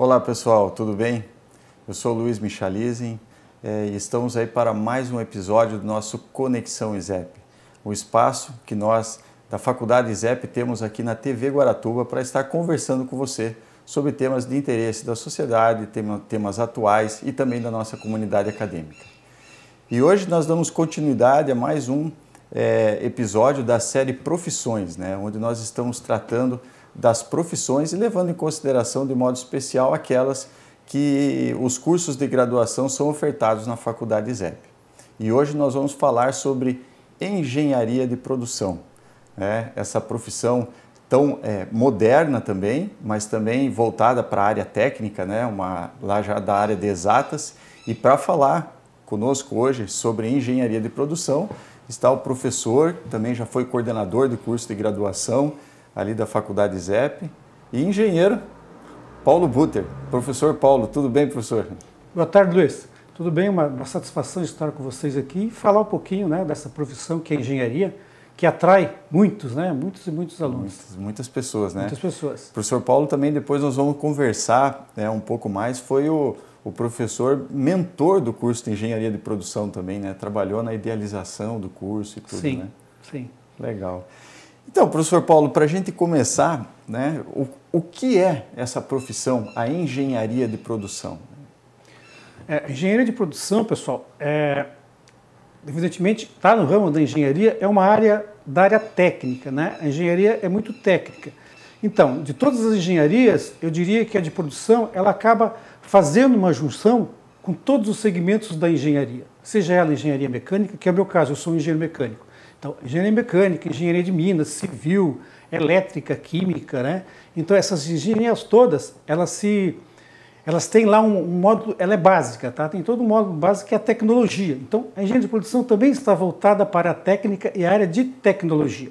Olá pessoal, tudo bem? Eu sou Luiz Michalizem e estamos aí para mais um episódio do nosso Conexão ISEP, o espaço que nós da Faculdade ISEP temos aqui na TV Guaratuba para estar conversando com você sobre temas de interesse da sociedade, temas atuais e também da nossa comunidade acadêmica. E hoje nós damos continuidade a mais um episódio da série Profissões, onde nós estamos tratando das profissões e levando em consideração de modo especial aquelas que os cursos de graduação são ofertados na Faculdade ISEP. E hoje nós vamos falar sobre engenharia de produção, essa profissão tão moderna também, mas também voltada para a área técnica, lá já da área de exatas. E para falar conosco hoje sobre engenharia de produção está o professor, também já foi coordenador do curso de graduação ali da Faculdade ISEP, e engenheiro Paulo Butter. Professor Paulo, tudo bem, professor? Boa tarde, Luiz. Tudo bem? Uma satisfação estar com vocês aqui e falar um pouquinho dessa profissão que é a engenharia, que atrai muitos e muitos alunos. Muitas pessoas, Muitas pessoas. Professor Paulo, também depois nós vamos conversar um pouco mais, foi o professor mentor do curso de engenharia de produção também, trabalhou na idealização do curso e tudo, Sim, sim. Legal. Então, professor Paulo, para a gente começar, o que é essa profissão, a engenharia de produção? A engenharia de produção, pessoal, evidentemente, está no ramo da engenharia, é uma área da área técnica, A engenharia é muito técnica. Então, de todas as engenharias, eu diria que a de produção, ela acaba fazendo uma junção com todos os segmentos da engenharia, seja ela engenharia mecânica, que é o meu caso, eu sou um engenheiro mecânico. Então, engenharia mecânica, engenharia de minas, civil, elétrica, química, Então, essas engenharias todas, elas têm lá um módulo, ela é básica, Tem todo um módulo básico que é a tecnologia. Então, a engenharia de produção também está voltada para a técnica e a área de tecnologia.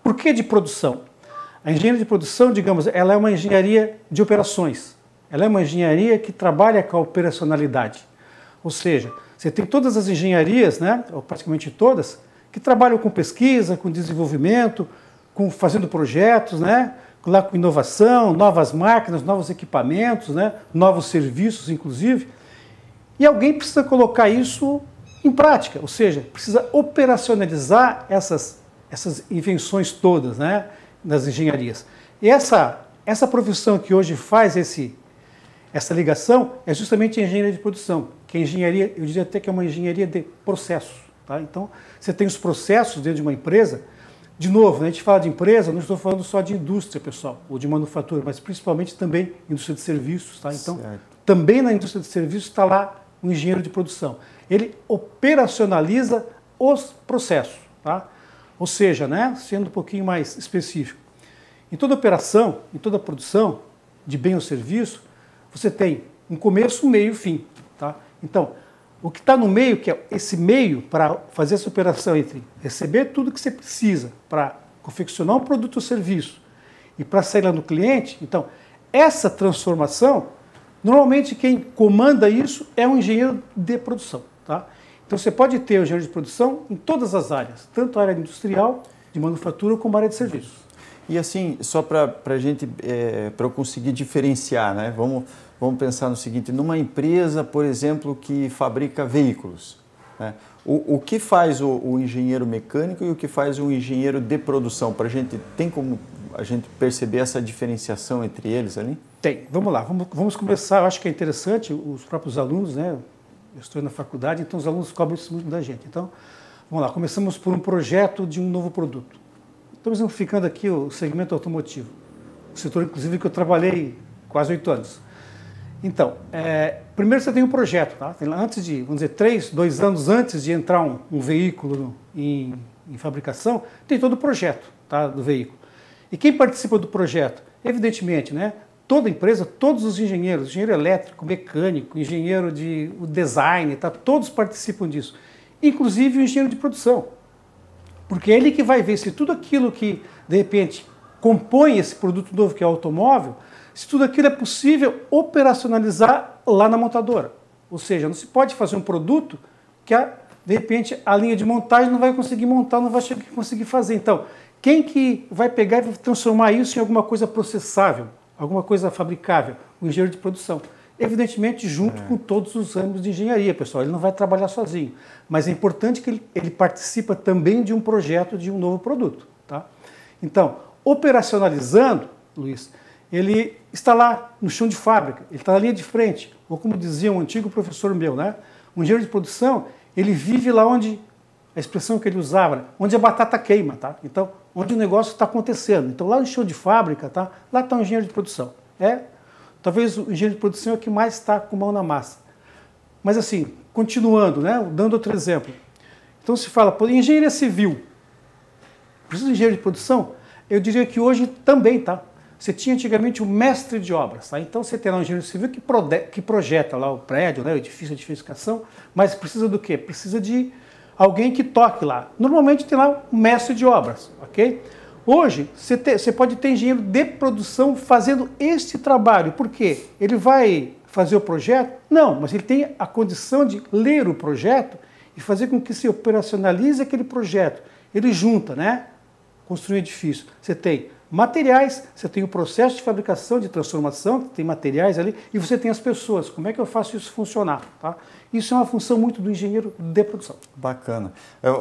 Por que de produção? A engenharia de produção, digamos, ela é uma engenharia de operações. Ela é uma engenharia que trabalha com a operacionalidade. Ou seja, você tem todas as engenharias, ou praticamente todas, que trabalham com pesquisa, com desenvolvimento, fazendo projetos, lá com inovação, novas máquinas, novos equipamentos, novos serviços, inclusive. E alguém precisa colocar isso em prática, ou seja, precisa operacionalizar essas invenções todas, das engenharias. E essa profissão que hoje faz essa ligação é justamente a engenharia de produção, que é engenharia, eu diria até que é uma engenharia de processos. Então, você tem os processos dentro de uma empresa. De novo, a gente fala de empresa, não estou falando só de indústria, pessoal, ou de manufatura, mas principalmente também indústria de serviços. Então, também na indústria de serviços está lá um engenheiro de produção. Ele operacionaliza os processos, Ou seja, sendo um pouquinho mais específico. Em toda operação, em toda produção de bem ou serviço, você tem um começo, um meio e fim. Então, o que está no meio, que é esse meio para fazer essa operação entre receber tudo que você precisa para confeccionar um produto ou serviço e para sair lá no cliente, então, essa transformação, normalmente quem comanda isso é um engenheiro de produção. Então, você pode ter um engenheiro de produção em todas as áreas, tanto a área industrial, de manufatura, como a área de serviços. E assim, só para eu conseguir diferenciar, Vamos pensar no seguinte, numa empresa, por exemplo, que fabrica veículos, o que faz o engenheiro mecânico e o que faz o engenheiro de produção? Tem como a gente perceber essa diferenciação entre eles ali? Tem, vamos lá, vamos começar, eu acho que é interessante, os próprios alunos, eu estou na faculdade, então os alunos cobram isso muito da gente. Então, vamos lá, começamos por um projeto de um novo produto. Estamos ficando aqui o segmento automotivo, o setor, inclusive, que eu trabalhei quase 8 anos. Então, primeiro você tem um projeto, Antes de, vamos dizer, 2 anos antes de entrar um veículo em fabricação, tem todo o projeto do veículo. E quem participa do projeto? Evidentemente, toda empresa, todos os engenheiros, engenheiro elétrico, mecânico, engenheiro de design, todos participam disso. Inclusive o engenheiro de produção. Porque é ele que vai ver se tudo aquilo que, de repente, compõe esse produto novo que é o automóvel, se tudo aquilo é possível operacionalizar lá na montadora. Ou seja, não se pode fazer um produto que, de repente, a linha de montagem não vai conseguir montar, não vai conseguir fazer. Então, quem que vai pegar e vai transformar isso em alguma coisa processável? alguma coisa fabricável, o engenheiro de produção. Evidentemente, junto com todos os âmbitos de engenharia, pessoal. Ele não vai trabalhar sozinho. Mas é importante que ele participe também de um projeto de um novo produto. Tá? Então, operacionalizando, Luiz, ele está lá no chão de fábrica, ele está na linha de frente. Ou como dizia um antigo professor meu, né? Um engenheiro de produção, ele vive lá onde, a expressão que ele usava, onde a batata queima. Tá? Então, onde o negócio está acontecendo. Então, lá no chão de fábrica, tá? Lá está o engenheiro de produção. Talvez o engenheiro de produção é o que mais está com mão na massa. Mas assim, continuando, né, dando outro exemplo. Então se fala, por engenharia civil, precisa de engenheiro de produção? Eu diria que hoje também, tá? Você tinha antigamente o mestre de obras, tá? Então você tem lá um engenheiro civil que projeta lá o prédio, né, o edifício, a edificação, mas precisa do quê? Precisa de alguém que toque lá. Normalmente tem lá um mestre de obras, ok? Hoje, você pode ter engenheiro de produção fazendo este trabalho. Por quê? Ele vai fazer o projeto? Não, mas ele tem a condição de ler o projeto e fazer com que se operacionalize aquele projeto. Ele junta, né? Construir um edifício. Você tem materiais, você tem o processo de fabricação, de transformação, tem materiais ali, e você tem as pessoas. Como é que eu faço isso funcionar? Tá? Isso é uma função muito do engenheiro de produção. Bacana.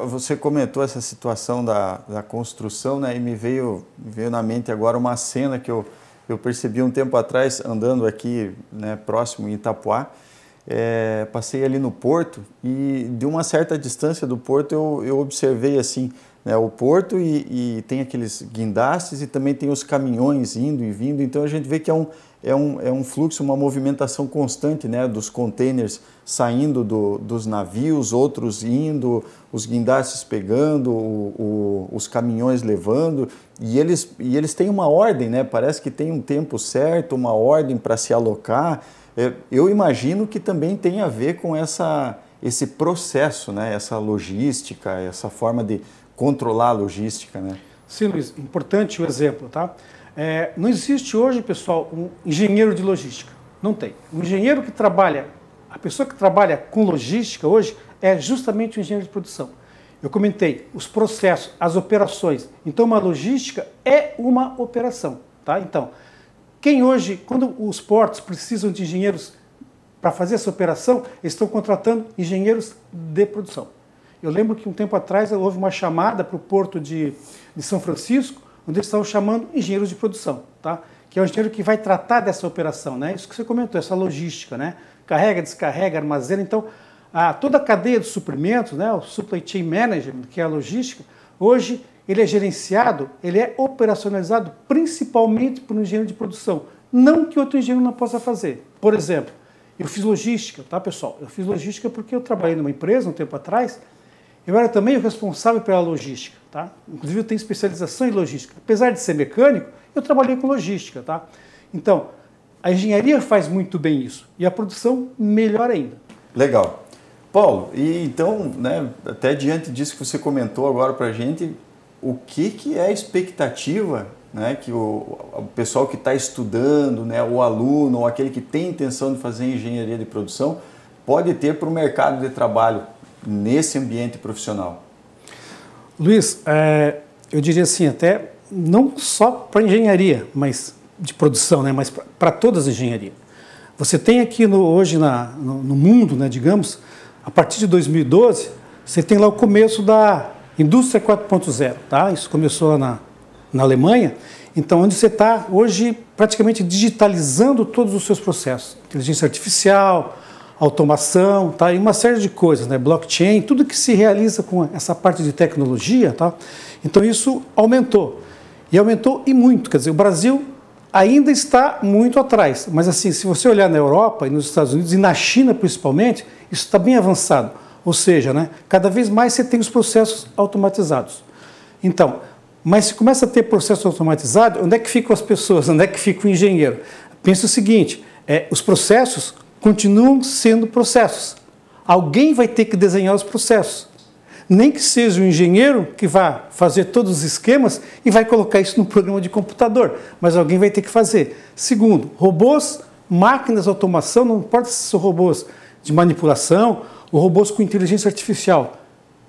Você comentou essa situação da construção, né? E me veio na mente agora uma cena que eu percebi um tempo atrás, andando aqui, né, próximo em Itapuá. Passei ali no porto e de uma certa distância do porto eu observei assim, né, o porto e tem aqueles guindastes e também tem os caminhões indo e vindo. Então a gente vê que é um fluxo, uma movimentação constante, né, dos containers saindo dos navios, outros indo, os guindastes pegando, os caminhões levando, e eles têm uma ordem, né, parece que tem um tempo certo, uma ordem para se alocar. Eu imagino que também tem a ver com esse processo, né, essa logística, essa forma de controlar a logística, né? Sim, Luiz, importante o exemplo, tá? Não existe hoje, pessoal, um engenheiro de logística. Não tem. O engenheiro que trabalha, a pessoa que trabalha com logística hoje é justamente o engenheiro de produção. Eu comentei os processos, as operações. Então, uma logística é uma operação, tá? Então, quando os portos precisam de engenheiros para fazer essa operação, eles estão contratando engenheiros de produção. Eu lembro que um tempo atrás houve uma chamada para o porto de São Francisco, onde eles estavam chamando engenheiros de produção, tá? Que é o engenheiro que vai tratar dessa operação, né? Isso que você comentou, essa logística, né? Carrega, descarrega, armazena. Então, toda a cadeia de suprimentos, né? O Supply Chain Management, que é a logística, hoje ele é gerenciado, ele é operacionalizado principalmente por um engenheiro de produção. Não que outro engenheiro não possa fazer. Por exemplo, eu fiz logística, tá, pessoal? Eu fiz logística porque eu trabalhei numa empresa um tempo atrás. Eu era também o responsável pela logística, tá? Inclusive eu tenho especialização em logística. Apesar de ser mecânico, eu trabalhei com logística, tá? Então, a engenharia faz muito bem isso e a produção melhor ainda. Legal. Paulo, e então, né, até diante disso que você comentou agora para a gente, o que é a expectativa, né, que o pessoal que está estudando, né, o aluno ou aquele que tem intenção de fazer engenharia de produção pode ter para o mercado de trabalho nesse ambiente profissional? Luiz, eu diria assim, até não só para engenharia, mas de produção, né, mas para todas as engenharias. Você tem aqui hoje no mundo, né, digamos, a partir de 2012, você tem lá o começo da indústria 4.0, tá? Isso começou lá na Alemanha. Então, onde você está hoje praticamente digitalizando todos os seus processos. Inteligência artificial, automação, tá? E uma série de coisas, né? Blockchain, tudo que se realiza com essa parte de tecnologia, tá? Então isso aumentou. E aumentou e muito. Quer dizer, o Brasil ainda está muito atrás. Mas assim, se você olhar na Europa e nos Estados Unidos e na China principalmente, isso está bem avançado. Ou seja, né? Cada vez mais você tem os processos automatizados. Então, mas se começa a ter processo automatizado, onde é que ficam as pessoas? Onde é que fica o engenheiro? Pensa o seguinte, os processos continuam sendo processos. Alguém vai ter que desenhar os processos. Nem que seja o engenheiro que vá fazer todos os esquemas e vai colocar isso no programa de computador, mas alguém vai ter que fazer. Segundo, robôs, máquinas, automação, não importa se são robôs de manipulação ou robôs com inteligência artificial,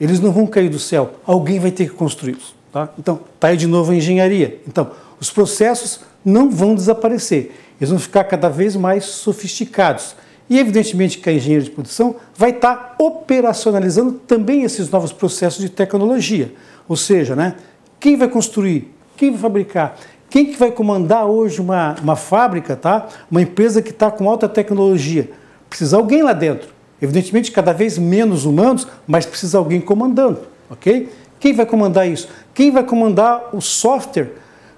eles não vão cair do céu, alguém vai ter que construí-los. Tá? Então, está aí de novo a engenharia. Então, os processos não vão desaparecer. Eles vão ficar cada vez mais sofisticados. E, evidentemente, que a engenharia de produção vai estar operacionalizando também esses novos processos de tecnologia. Ou seja, né, quem vai construir, quem vai fabricar, quem que vai comandar hoje uma fábrica, tá? Uma empresa que está com alta tecnologia. Precisa alguém lá dentro. Evidentemente, cada vez menos humanos, mas precisa alguém comandando, ok? Quem vai comandar isso? Quem vai comandar o software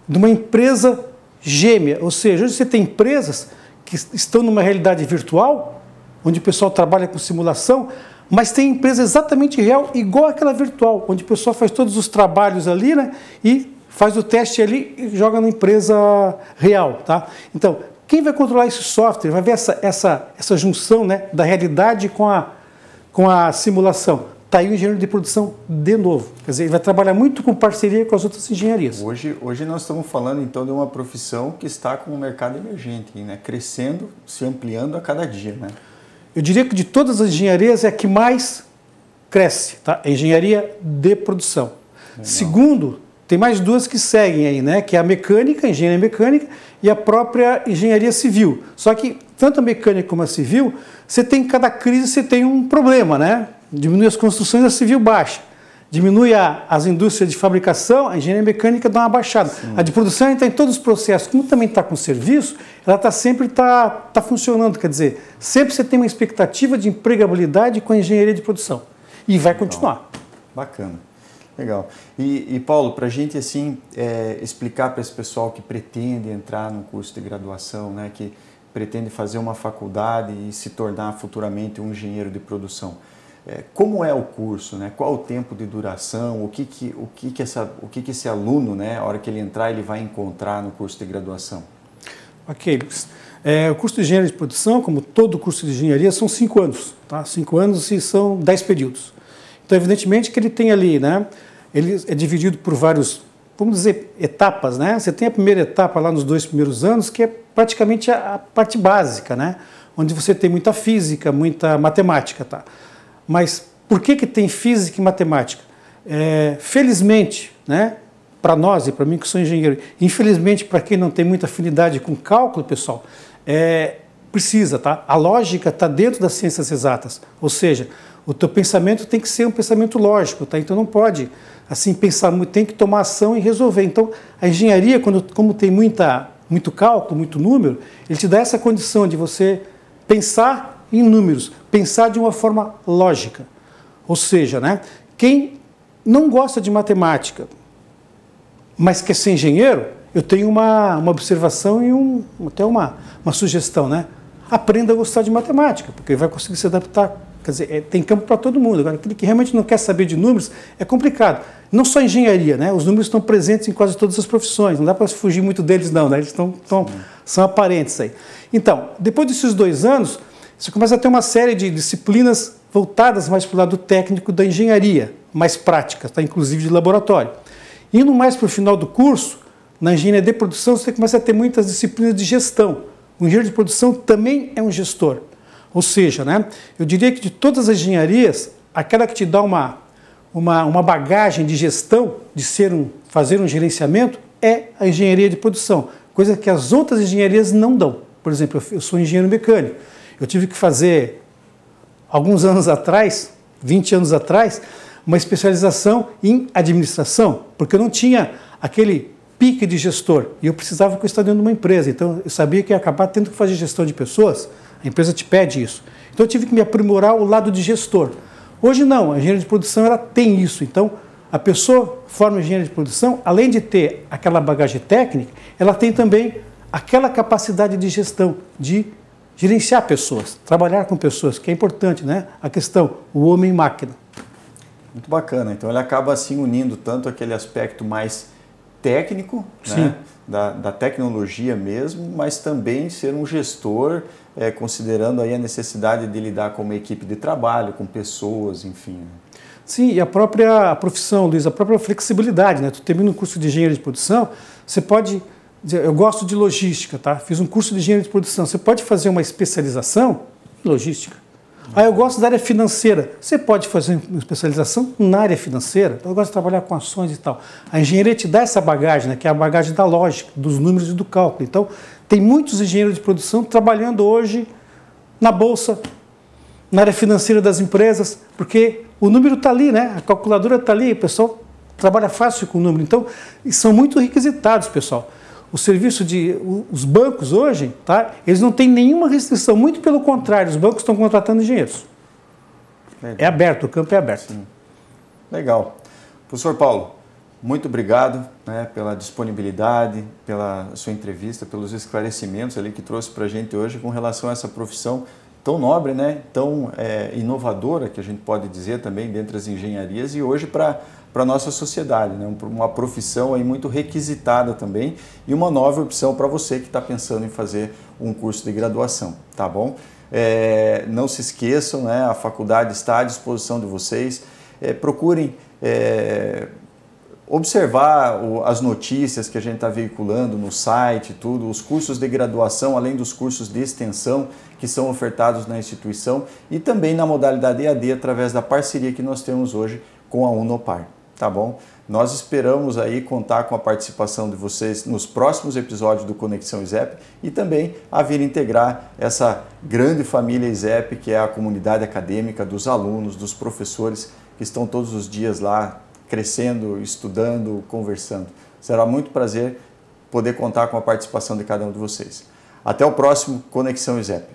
de uma empresa gêmea? Ou seja, hoje você tem empresas que estão numa realidade virtual, onde o pessoal trabalha com simulação, mas tem empresa exatamente real, igual àquela virtual, onde o pessoal faz todos os trabalhos ali, né, e faz o teste ali e joga na empresa real, tá? Então, quem vai controlar esse software? Vai ver essa junção, né, da realidade com a simulação. Está aí o engenheiro de produção de novo. Quer dizer, ele vai trabalhar muito com parceria com as outras engenharias. Hoje nós estamos falando, então, de uma profissão que está com um mercado emergente, né? Crescendo, se ampliando a cada dia, né? Eu diria que de todas as engenharias é a que mais cresce, tá? A engenharia de produção. Legal. Segundo, tem mais duas que seguem aí, né? Que é a mecânica, a engenharia mecânica e a própria engenharia civil. Só que tanto a mecânica como a civil, você tem, em cada crise você tem um problema, né? Diminui as construções, a civil baixa. Diminui as indústrias de fabricação, a engenharia mecânica dá uma baixada. Sim. A de produção está em todos os processos. Como também está com serviço, ela sempre está funcionando. Quer dizer, sempre você tem uma expectativa de empregabilidade com a engenharia de produção. E vai continuar. Bacana. Legal. E Paulo, para a gente assim, explicar para esse pessoal que pretende entrar no curso de graduação, né, que pretende fazer uma faculdade e se tornar futuramente um engenheiro de produção, como é o curso, né? Qual o tempo de duração, o que esse aluno, né, a hora que ele entrar, ele vai encontrar no curso de graduação? Ok, Luiz. O curso de engenharia de produção, como todo curso de engenharia, são 5 anos. Tá? 5 anos e são 10 períodos. Então, evidentemente que ele tem ali, né? Ele é dividido por vários, vamos dizer, etapas, né? Você tem a primeira etapa lá nos 2 primeiros anos, que é praticamente a parte básica, né? Onde você tem muita física, muita matemática, tá? Mas por que tem física e matemática? Felizmente, né, para nós e para mim que sou engenheiro, infelizmente para quem não tem muita afinidade com cálculo, pessoal, precisa, tá? A lógica está dentro das ciências exatas, ou seja, o teu pensamento tem que ser um pensamento lógico, tá? Então não pode assim pensar muito, tem que tomar ação e resolver. Então a engenharia, como tem muito cálculo, muito número, ele te dá essa condição de você pensar em números, pensar de uma forma lógica. Ou seja, né, quem não gosta de matemática, mas quer ser engenheiro, eu tenho uma observação e até uma sugestão, né? Aprenda a gostar de matemática, porque vai conseguir se adaptar. Quer dizer, tem campo para todo mundo. Agora, aquele que realmente não quer saber de números é complicado. Não só engenharia, né? Os números estão presentes em quase todas as profissões. Não dá para fugir muito deles, não, né? Eles são aparentes aí. Então, depois desses 2 anos, você começa a ter uma série de disciplinas voltadas mais para o lado técnico da engenharia, mais práticas, tá? Inclusive de laboratório. Indo mais para o final do curso, na engenharia de produção, você começa a ter muitas disciplinas de gestão. O engenheiro de produção também é um gestor. Ou seja, né, eu diria que de todas as engenharias, aquela que te dá uma bagagem de gestão, de fazer um gerenciamento, é a engenharia de produção, coisa que as outras engenharias não dão. Por exemplo, eu sou engenheiro mecânico. Eu tive que fazer, alguns anos atrás, 20 anos atrás, uma especialização em administração, porque eu não tinha aquele pique de gestor e eu precisava estar dentro de uma empresa. Então, eu sabia que ia acabar tendo que fazer gestão de pessoas, a empresa te pede isso. Então, eu tive que me aprimorar o lado de gestor. Hoje, não, a engenharia de produção ela tem isso. Então, a pessoa forma engenharia de produção, além de ter aquela bagagem técnica, ela tem também aquela capacidade de gestão, de gerenciar pessoas, trabalhar com pessoas, que é importante, né? A questão, o homem-máquina. Muito bacana. Então, ele acaba assim unindo tanto aquele aspecto mais técnico, né? Da tecnologia mesmo, mas também ser um gestor, considerando aí a necessidade de lidar com uma equipe de trabalho, com pessoas, enfim. Sim, e a própria profissão, Luiz, a própria flexibilidade, né? Tu termina um curso de engenharia de produção, você pode dizer, eu gosto de logística, tá? Fiz um curso de engenharia de produção, você pode fazer uma especialização em logística. Eu gosto da área financeira. Você pode fazer uma especialização na área financeira. Eu gosto de trabalhar com ações e tal. A engenharia te dá essa bagagem, né, que é a bagagem da lógica, dos números e do cálculo. Então, tem muitos engenheiros de produção trabalhando hoje na bolsa, na área financeira das empresas, porque o número está ali, né? A calculadora está ali, o pessoal trabalha fácil com o número. Então, são muito requisitados, pessoal. O serviço os bancos hoje, tá? Eles não têm nenhuma restrição, muito pelo contrário, os bancos estão contratando engenheiros. É aberto, o campo é aberto. Sim. Legal. Professor Paulo, muito obrigado, né, pela disponibilidade, pela sua entrevista, pelos esclarecimentos ali que trouxe para a gente hoje com relação a essa profissão tão nobre, né, tão inovadora, que a gente pode dizer também, dentre as engenharias, e hoje para a nossa sociedade, né, uma profissão aí muito requisitada também e uma nova opção para você que está pensando em fazer um curso de graduação, tá bom? Não se esqueçam, né, a faculdade está à disposição de vocês, procurem observar as notícias que a gente está veiculando no site, tudo, os cursos de graduação, além dos cursos de extensão que são ofertados na instituição e também na modalidade EAD através da parceria que nós temos hoje com a Unopar, tá bom? Nós esperamos aí contar com a participação de vocês nos próximos episódios do Conexão ISEP e também a vir integrar essa grande família ISEP, que é a comunidade acadêmica dos alunos, dos professores que estão todos os dias lá crescendo, estudando, conversando. Será muito prazer poder contar com a participação de cada um de vocês. Até o próximo Conexão ISEP.